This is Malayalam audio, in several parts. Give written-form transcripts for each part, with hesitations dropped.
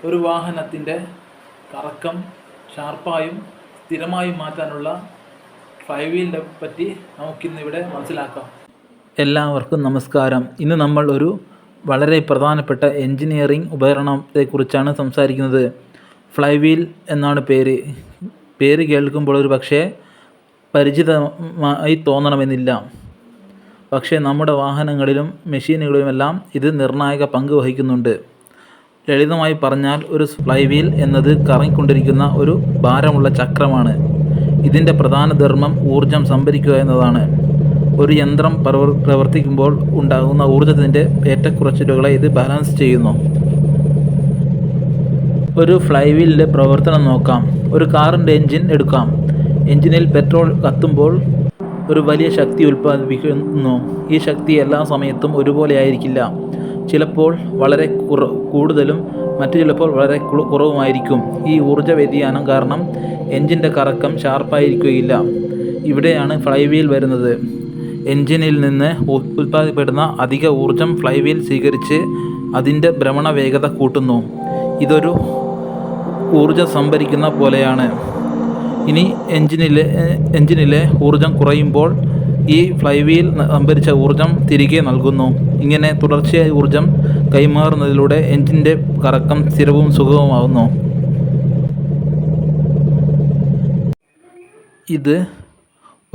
ഒരു വാഹനത്തിൻ്റെ കറക്കം ഷാർപ്പായും സ്ഥിരമായും മാറ്റാനുള്ള ഫ്ലൈ വീലിനെ പറ്റി നമുക്കിന്നിവിടെ മനസ്സിലാക്കാം. എല്ലാവർക്കും നമസ്കാരം. ഇന്ന് നമ്മൾ ഒരു വളരെ പ്രധാനപ്പെട്ട എൻജിനീയറിംഗ് ഉപകരണത്തെക്കുറിച്ചാണ് സംസാരിക്കുന്നത്. ഫ്ലൈ വീൽ എന്നാണ് പേര് കേൾക്കുമ്പോൾ ഒരു പക്ഷേ പരിചിതമായി തോന്നണമെന്നില്ല. പക്ഷേ നമ്മുടെ വാഹനങ്ങളിലും മെഷീനുകളിലുമെല്ലാം ഇത് നിർണായക പങ്ക് വഹിക്കുന്നുണ്ട്. ലളിതമായി പറഞ്ഞാൽ ഒരു ഫ്ലൈ വീൽ എന്നത് കറങ്ങിക്കൊണ്ടിരിക്കുന്ന ഒരു ഭാരമുള്ള ചക്രമാണ്. ഇതിൻ്റെ പ്രധാന ധർമ്മം ഊർജം സംഭരിക്കുക എന്നതാണ്. ഒരു യന്ത്രം പ്രവർത്തിക്കുമ്പോൾ ഉണ്ടാകുന്ന ഊർജത്തിൻ്റെ ഏറ്റക്കുറച്ചിലുകളെ ഇത് ബാലൻസ് ചെയ്യുന്നു. ഒരു ഫ്ലൈ വീലിൻ്റെ പ്രവർത്തനം നോക്കാം. ഒരു കാറിൻ്റെ എൻജിൻ എടുക്കാം. എൻജിനിൽ പെട്രോൾ കത്തുമ്പോൾ ഒരു വലിയ ശക്തി ഉൽപ്പാദിപ്പിക്കുന്നു. ഈ ശക്തി എല്ലാ സമയത്തും ഒരുപോലെ ആയിരിക്കില്ല. ചിലപ്പോൾ വളരെ കൂടുതലും മറ്റു ചിലപ്പോൾ വളരെ കുറവുമായിരിക്കും. ഈ ഊർജ വ്യതിയാനം കാരണം എൻജിൻ്റെ കറക്കം ഷാർപ്പായിരിക്കുകയില്ല. ഇവിടെയാണ് ഫ്ലൈ വീൽ വരുന്നത്. എൻജിനിൽ നിന്ന് ഉൽപ്പാദിപ്പിക്കപ്പെടുന്ന അധിക ഊർജം ഫ്ലൈ വീൽ സ്വീകരിച്ച് അതിൻ്റെ ഭ്രമണ വേഗത കൂട്ടുന്നു. ഇതൊരു ഊർജം സംഭരിക്കുന്ന പോലെയാണ്. ഇനി എൻജിനിലെ ഊർജം കുറയുമ്പോൾ ഈ ഫ്ലൈ വീൽ സംഭരിച്ച ഊർജം തിരികെ നൽകുന്നു. ഇങ്ങനെ തുടർച്ചയായി ഊർജം കൈമാറുന്നതിലൂടെ എൻജിൻ്റെ കറക്കം സ്ഥിരവും സുഗമമാകുന്നു. ഇത്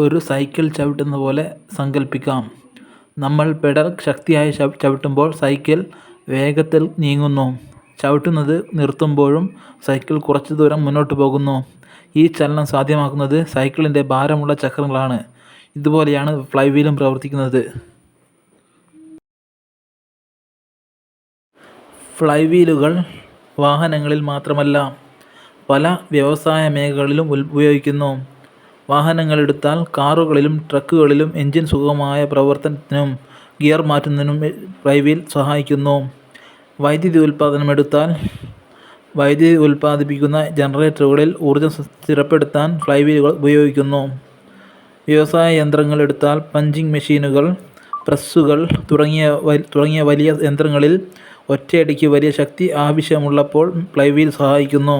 ഒരു സൈക്കിൾ ചവിട്ടുന്ന പോലെ സങ്കല്പിക്കാം. നമ്മൾ പെഡൽ ശക്തിയായി ചവിട്ടുമ്പോൾ സൈക്കിൾ വേഗത്തിൽ നീങ്ങുന്നു. ചവിട്ടുന്നത് നിർത്തുമ്പോഴും സൈക്കിൾ കുറച്ചു ദൂരം മുന്നോട്ട് പോകുന്നു. ഈ ചലനം സാധ്യമാക്കുന്നത് സൈക്കിളിൻ്റെ ഭാരമുള്ള ചക്രങ്ങളാണ്. ഇതുപോലെയാണ് ഫ്ലൈ വീലും പ്രവർത്തിക്കുന്നത്. ഫ്ലൈ വീലുകൾ വാഹനങ്ങളിൽ മാത്രമല്ല പല വ്യവസായ മേഖലകളിലും ഉപയോഗിക്കുന്നു. വാഹനങ്ങളെടുത്താൽ കാറുകളിലും ട്രക്കുകളിലും എൻജിൻ സുഗമമായ പ്രവർത്തനത്തിനും ഗിയർ മാറ്റുന്നതിനും ഫ്ലൈ വീൽ സഹായിക്കുന്നു. വൈദ്യുതി ഉൽപ്പാദനമെടുത്താൽ വൈദ്യുതി ഉൽപ്പാദിപ്പിക്കുന്ന ജനറേറ്ററുകളിൽ ഊർജ്ജം സ്ഥിരപ്പെടുത്താൻ ഫ്ലൈ വീലുകൾ ഉപയോഗിക്കുന്നു. വ്യവസായ യന്ത്രങ്ങൾ എടുത്താൽ പഞ്ചിങ് മെഷീനുകൾ, പ്രസ്സുകൾ തുടങ്ങിയ വലിയ യന്ത്രങ്ങളിൽ ഒറ്റയടിക്ക് വലിയ ശക്തി ആവശ്യമുള്ളപ്പോൾ ഫ്ലൈ വീൽ സഹായിക്കുന്നു.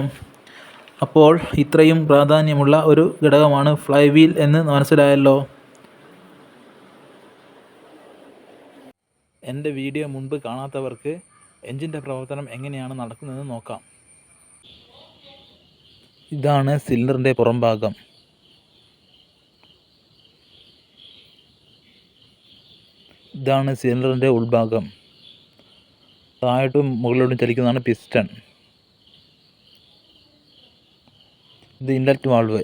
അപ്പോൾ ഇത്രയും പ്രാധാന്യമുള്ള ഒരു ഘടകമാണ് ഫ്ലൈ വീൽ എന്ന് മനസ്സിലായല്ലോ. എൻ്റെ വീഡിയോ മുൻപ് കാണാത്തവർക്ക് എൻജിൻ്റെ പ്രവർത്തനം എങ്ങനെയാണ് നടക്കുന്നതെന്ന് നോക്കാം. ഇതാണ് സിലിണ്ടറിൻ്റെ പുറംഭാഗം. ഇതാണ് സിലിണ്ടറിൻ്റെ ഉൾഭാഗം. താഴോട്ടും മുകളിലോട്ടും ചലിക്കുന്നതാണ് പിസ്റ്റൺ. ഇത് ഇൻലെറ്റ് വാൾവ്.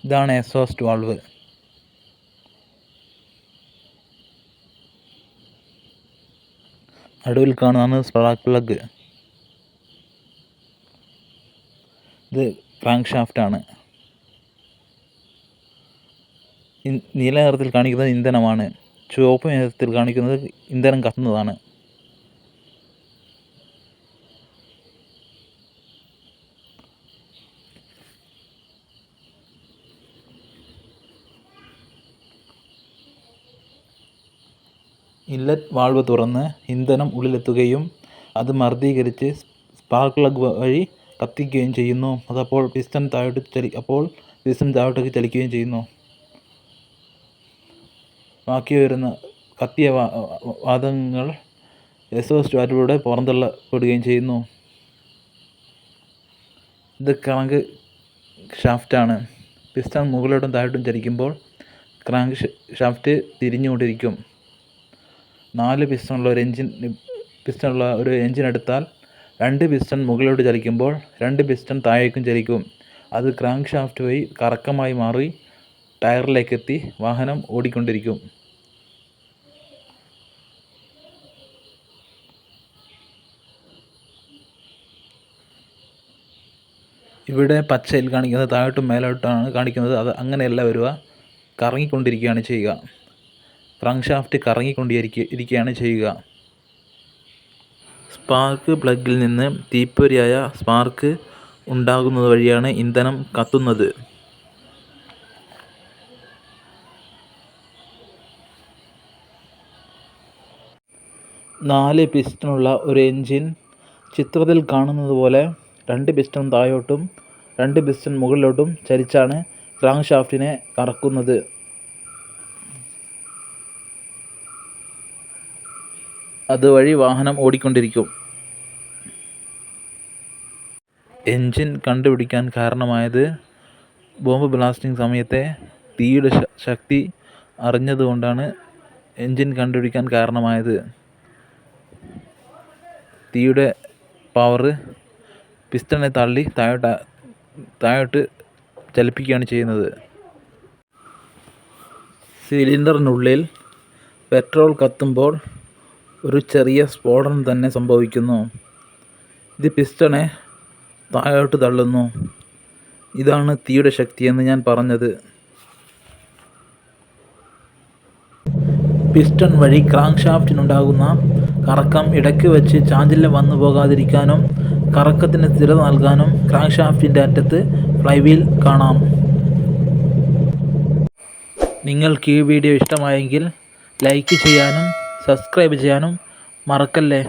ഇതാണ് എക്സോസ്റ്റ് വാൾവ്. നടുവിൽ കാണുന്നതാണ് സ്പാർക്ക് പ്ലഗ്. ഇത് ക്രാങ്ക് ഷാഫ്റ്റാണ്. നീല നിറത്തിൽ കാണിക്കുന്നത് ഇന്ധനമാണ്. ചുവപ്പ് നിറത്തിൽ കാണിക്കുന്നത് ഇന്ധനം കത്തുന്നതാണ്. ഇൻലെറ്റ് വാൾവ് തുറന്ന് ഇന്ധനം ഉള്ളിലെത്തുകയും അത് മർദ്ദീകരിച്ച് സ്പാർക്ക് പ്ലഗ് വഴി കത്തിക്കുകയും ചെയ്യുന്നു. അതപ്പോൾ പിസ്റ്റൺ താഴോട്ടേക്ക് ചലിക്കുകയും ചെയ്യുന്നു. ബാക്കി വരുന്ന കത്തിയ വാതകങ്ങൾ എക്സോസ്റ്റ് വാൽവിലൂടെ പുറന്തള്ളപ്പെടുകയും ചെയ്യുന്നു. ഇത് ക്രാങ്ക് ഷാഫ്റ്റാണ്. പിസ്റ്റൺ മുകളിലോട്ടും താഴോട്ടും ചലിക്കുമ്പോൾ ക്രാങ്ക് ഷാഫ്റ്റ് തിരിഞ്ഞുകൊണ്ടിരിക്കും. 4 പിസ്റ്റണുള്ള ഒരു എൻജിൻ എടുത്താൽ 2 പിസ്റ്റൺ മുകളിലോട്ട് ചലിക്കുമ്പോൾ 2 പിസ്റ്റൺ താഴേക്കും ചലിക്കും. അത് ക്രാങ്ക് ഷാഫ്റ്റ് വഴി കറക്കമായി മാറി ടയറിലേക്കെത്തി വാഹനം ഓടിക്കൊണ്ടിരിക്കും. ഇവിടെ പച്ചയിൽ കാണിക്കുന്നത് താഴോട്ടും മേലോട്ടാണ് കാണിക്കുന്നത്. അത് അങ്ങനെയല്ല വരിക, കറങ്ങിക്കൊണ്ടിരിക്കുകയാണ് ചെയ്യുക. ക്രാങ്ക് ഷാഫ്റ്റ് കറങ്ങിക്കൊണ്ടിരിക്കുകയാണ് ചെയ്യുക. സ്പാർക്ക് പ്ലഗിൽ നിന്ന് തീപ്പൊരിയായ സ്പാർക്ക് ഉണ്ടാകുന്നത് വഴിയാണ് ഇന്ധനം കത്തുന്നത്. നാല് പിസ്റ്റണുള്ള ഒരു എൻജിൻ ചിത്രത്തിൽ കാണുന്നത് പോലെ 2 പിസ്റ്റൺ താഴോട്ടും 2 പിസ്റ്റൺ മുകളിലോട്ടും ചലിച്ചാണ് ക്രാങ്ക് ഷാഫ്റ്റിനെ കറക്കുന്നത്. അതുവഴി വാഹനം ഓടിക്കൊണ്ടിരിക്കും. എൻജിൻ കണ്ടുപിടിക്കാൻ കാരണമായത് ബോംബ് ബ്ലാസ്റ്റിംഗ് സമയത്തെ തീയുടെ ശക്തി അറിഞ്ഞതുകൊണ്ടാണ് എൻജിൻ കണ്ടുപിടിക്കാൻ കാരണമായത്. തീയുടെ പവർ പിസ്റ്റണെ തള്ളി താഴോട്ട് ചലിപ്പിക്കുകയാണ് ചെയ്യുന്നത്. സിലിണ്ടറിനുള്ളിൽ പെട്രോൾ കത്തുമ്പോൾ ഒരു ചെറിയ സ്ഫോടനം തന്നെ സംഭവിക്കുന്നു. ഇത് പിസ്റ്റണെ താഴോട്ട് തള്ളുന്നു. ഇതാണ് തീയുടെ ശക്തിയെന്ന് ഞാൻ പറഞ്ഞത്. പിസ്റ്റൺ വഴി ക്രാങ്ക് ഷാഫ്റ്റിനുണ്ടാകുന്ന കറക്കം ഇടയ്ക്ക് വെച്ച് ചാഞ്ചല്യം വന്നു പോകാതിരിക്കാനും കറക്കത്തിന് സ്ഥിരത നൽകാനും ക്രാങ്ക് ഷാഫ്റ്റിൻ്റെ അറ്റത്ത് ഫ്ലൈവീൽ കാണാം. നിങ്ങൾക്ക് ഈ വീഡിയോ ഇഷ്ടമായെങ്കിൽ ലൈക്ക് ചെയ്യാനും സബ്സ്ക്രൈബ് ചെയ്യാനും മറക്കല്ലേ.